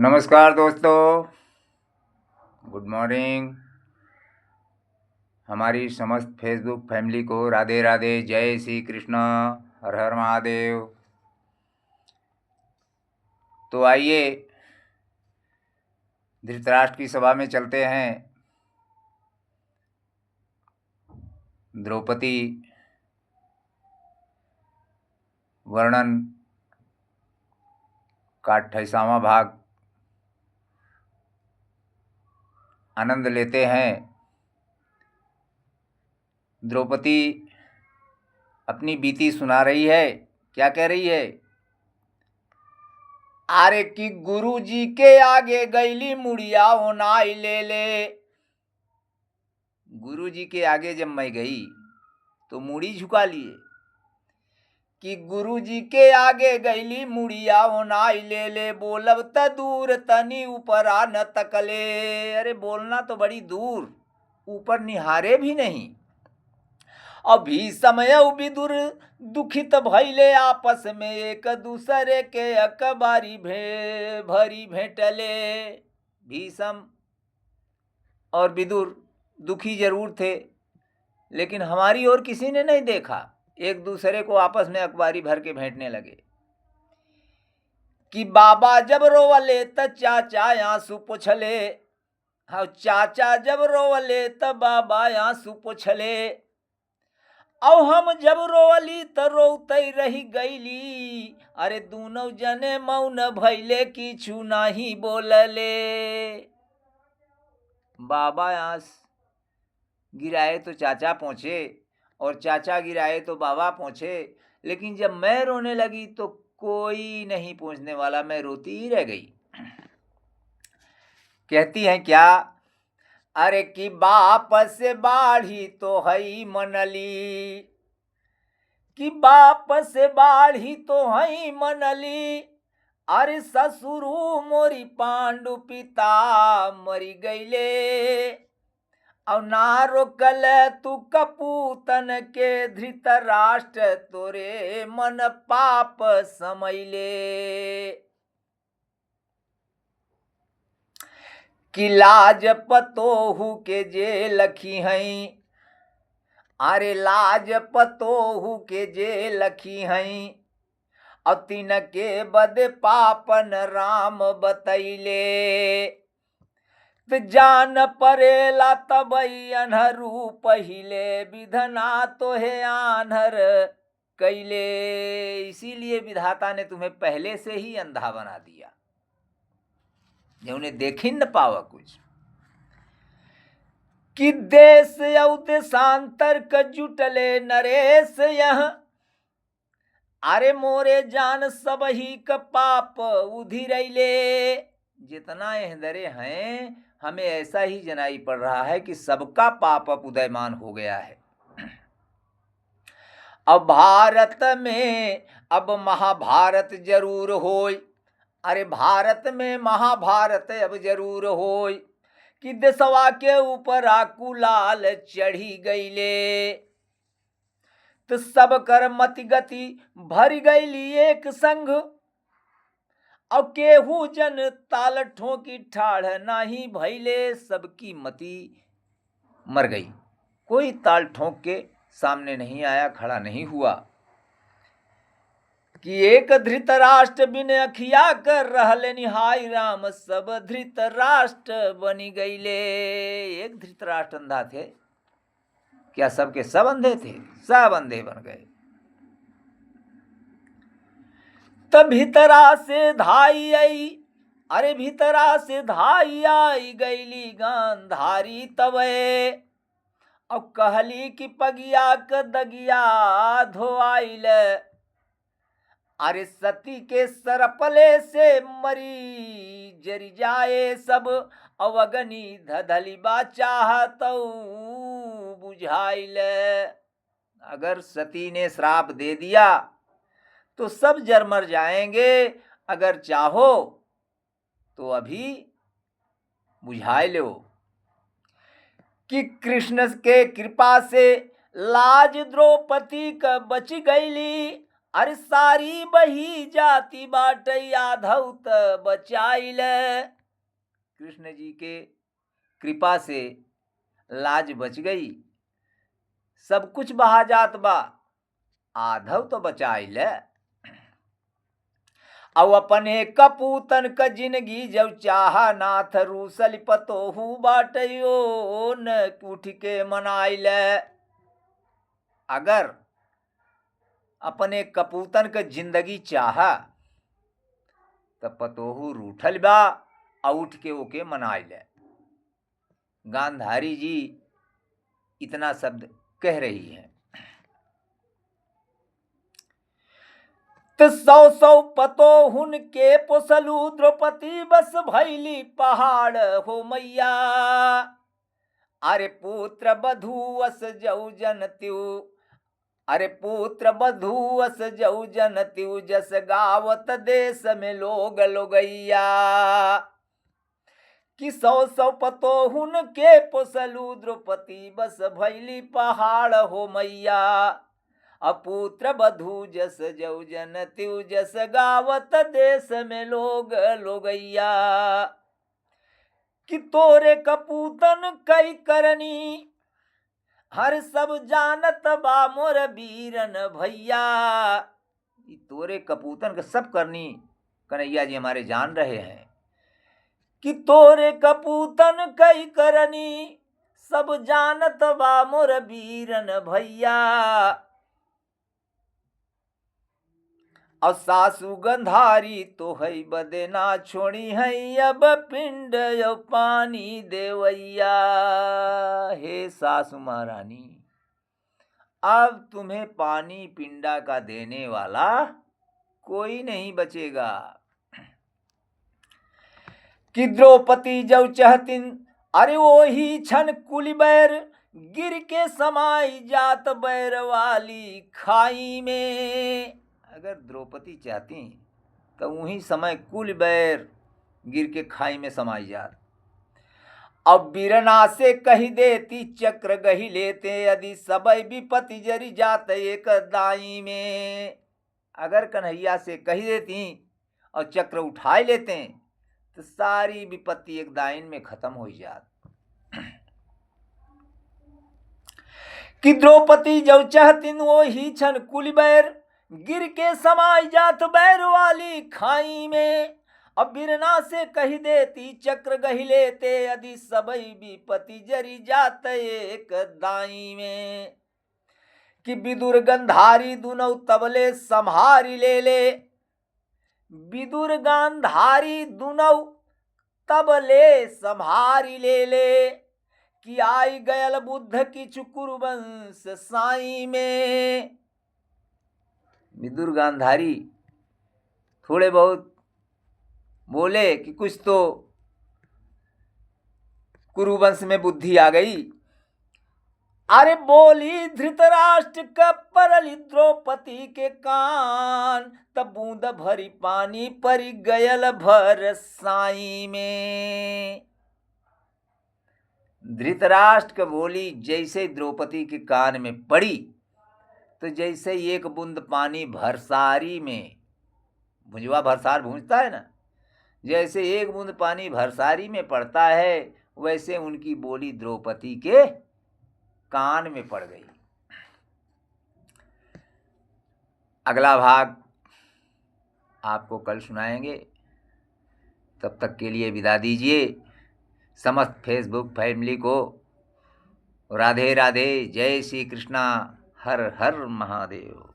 नमस्कार दोस्तों, good morning. हमारी समस्त फेसबुक फैमिली को राधे राधे, जय श्री कृष्ण, हर हर महादेव। तो आइए धृतराष्ट्र की सभा में चलते हैं। द्रौपदी वर्णन का 28वां भाग आनंद लेते हैं। द्रौपदी अपनी बीती सुना रही है। क्या कह रही है? अरे कि गुरु जी के आगे गईली मुड़िया ओनाई ले ले। गुरु जी के आगे जब मैं गई तो मुड़ी झुका लिए कि गुरु जी के आगे गईली मुड़िया ओनाई ले ले। बोलब त दूर तनी ऊपरा न तकले। अरे बोलना तो बड़ी दूर, ऊपर निहारे भी नहीं। अभी समय विदुर दुखित भइले आपस में, एक दूसरे के अकबारी भरी भेंटले। भीषम और विदुर दुखी जरूर थे, लेकिन हमारी ओर किसी ने नहीं देखा। एक दूसरे को आपस में अखबारी भर के भेंटने लगे कि बाबा जब रोवले त चाचा आंसू पोछले। हाँ, चाचा जब रोवले त बाबा आंसू पोछले। औ हम जब रोवली त रोते रही गईली। अरे दूनों जने मौन भइले किछु नाही बोलले। बाबा आंस गिराए तो चाचा पहुंचे और चाचा गिराए तो बाबा पहुंचे, लेकिन जब मैं रोने लगी तो कोई नहीं पहुंचने वाला। मैं रोती ही रह गई। कहती हैं क्या? अरे कि बाप से बाढ़ी तो हई मनली, कि बाप से बाढ़ी तो हई मनली। अरे ससुरु मोरी पांडु पिता मरी गईले। और ना रोकल तू कपूतन के धृतराष्ट्र, तोरे मन पाप समैले। कि लाज पतोहू के जे लखी हई। अरे लाज पतोहू के जे लखी हई। और तीन के बद पापन राम बतैले। जान परेला तबई अनहरू पहिले, विधना तो है आन्हर कैले। इसीलिए विधाता ने तुम्हें पहले से ही अंधा बना दिया, जो उन्हें देखी न पावा कुछ। कि देश औ देशांतर क जुटले नरेश यह। अरे मोरे जान सब ही क पाप उधिरैले। जितना एहदरे हैं, हमें ऐसा ही जनाई पड़ रहा है कि सबका पाप अब उदयमान हो गया है। अब भारत में अब महाभारत जरूर होय। अरे भारत में महाभारत अब जरूर होय। कि देशवा के ऊपर आकुलाल चढ़ी गईले। तो सब कर मति गति भर गईली एक संग। और केहू जन ताल ठोकी ठाढ़ नाही भइले। सबकी मति मर गई, कोई ताल ठोक के सामने नहीं आया, खड़ा नहीं हुआ। कि एक धृतराष्ट्र बिन अखिया कर रहले निहाय राम, सब धृतराष्ट्र बनी गईले। एक धृतराष्ट्र अंधा थे, क्या सबके सब अंधे थे? सब अंधे बन गए। तब भीतरा से धाई आई। अरे भीतरा से धाई आई गईली गांधारी तबे। अब कहली कि पगिया क दगिया धोआइल। अरे सती के सरपले से मरी जरी जाए सब। अवगनी धधली बा चाहत बुझाइल। अगर सती ने श्राप दे दिया तो सब जर मर जाएंगे। अगर चाहो तो अभी बुझा लो। कि कृष्ण के कृपा से लाज द्रौपदी का बच गईली। अरे सारी बही जाती बाट यादव त बचाइल। कृष्ण जी के कृपा से लाज बच गई, सब कुछ बहा जात बा, आधव तो बचाइल। औ अपने कपूतन क जिंदगी जब चाहा नाथ रूसल पतोहू बाटयो न उठ के मनाइल। अगर अपने कपूतन क जिंदगी चाहा त पतोहू रूठल बा और उठ के ओके मनाइल। गांधारी जी इतना शब्द कह रही है। तो 100 पतोहुन के पोसलू द्रौपदी बस भैली पहाड़ हो मैया। अरे पुत्र बधुअस जऊ जनत्यु, अरे पुत्र बधुअस जऊ जनत्यु जस गावत देश में लोग लोगैया। कि 100 पतोहुन के पोसलू द्रौपदी बस भैली पहाड़ हो मैया। अपुत्र बधू जस जऊ जनत्यु जस गावत देश में लोग लोगैया। कि तोरे कपूतन कई करनी हर सब जानत बा मोर बीरन भैया। तोरे कपूतन का सब करनी कन्हैया जी हमारे जान रहे हैं। कि तोरे कपूतन कई करनी सब जानत बा मोर बीरन भैया। और सासु गंधारी तो है बदे ना छोड़ी है अब पिंड पानी देवैया। हे सासु महारानी, अब तुम्हें पानी पिंडा का देने वाला कोई नहीं बचेगा। कि द्रौपदी जब चाहतिन अरे वो ही छन कुली बैर गिर के समाई जात बैर वाली खाई में। अगर द्रौपदी चाहती तो वही समय कुल बैर गिर के खाई में समाई जात। अब बीरना से कही देती चक्र गही लेते यदि सबई विपत्ति जरी जात एक दाई में। अगर कन्हैया से कही देती और चक्र उठाए लेते तो सारी विपत्ति एक दाइन में खत्म हो जात। कि द्रौपदी जब चाहती वो ही छन कुल बैर गिर के समाई जात बैर वाली खाई में। अब बिरना से कही देती चक्र गही लेते यदि सबई विपत्ति जरी जात एक दाई में। कि विदुर गंधारी दुनौ तबले संहारी ले, विदुर गांधारी दुनौ तबले संहारी ले। कि आई गयल बुद्ध की कुरुवंश साई में। विदुर गांधारी थोड़े बहुत बोले कि कुछ तो कुरुवंश में बुद्धि आ गई। अरे बोली धृतराष्ट्र का परली द्रौपदी के कान तब बूंद भरी पानी परी गयल भर साई में। धृतराष्ट्र का बोली जैसे द्रौपदी के कान में पड़ी तो जैसे एक बूंद पानी भरसारी में, भुजवा भरसार भूंजता है ना, जैसे एक बूंद पानी भरसारी में पड़ता है वैसे उनकी बोली द्रौपदी के कान में पड़ गई। अगला भाग आपको कल सुनाएंगे, तब तक के लिए विदा दीजिए। समस्त फेसबुक फैमिली को राधे राधे, जय श्री कृष्णा, हर हर महादेव।